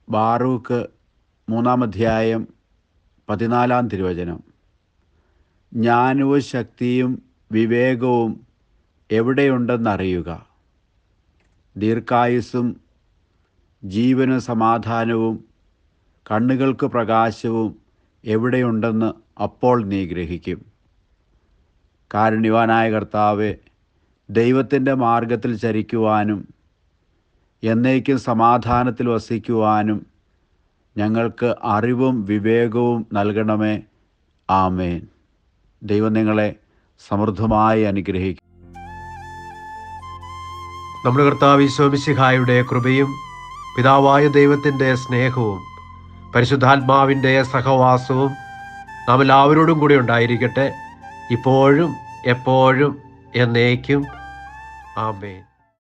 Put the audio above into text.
Baruch 3-ാം അധ്യായം 14-ാം തിരുവചനം. ജ്ഞാനവും ശക്തിയും വിവേകവും എവിടെയുണ്ടെന്നറിയുക. ദീർഘായുസ്സും ജീവനും സമാധാനവും കണ്ണുകൾക്ക് പ്രകാശവും എവിടെയുണ്ടെന്ന് അപ്പോൾ നീ ഗ്രഹിക്കും. കാരുണ്യവാനായ കർത്താവേ, ദൈവത്തിൻ്റെ മാർഗത്തിൽ ചരിക്കുവാനും എന്നേക്കും സമാധാനത്തിൽ വസിക്കുവാനും ഞങ്ങൾക്ക് അറിവും വിവേകവും നൽകണമേ. ആമേൻ. ദൈവം നിങ്ങളെ സമൃദ്ധമായി അനുഗ്രഹിക്കും. നമ്മുടെ കർത്താവ് ഈശോ മിശിഹായുടെ കൃപയും പിതാവായ ദൈവത്തിൻ്റെ സ്നേഹവും പരിശുദ്ധാത്മാവിൻ്റെ സഹവാസവും നാം എല്ലാവരോടും കൂടി ഉണ്ടായിരിക്കട്ടെ, ഇപ്പോഴും എപ്പോഴും എന്നേക്കും. ആമേൻ.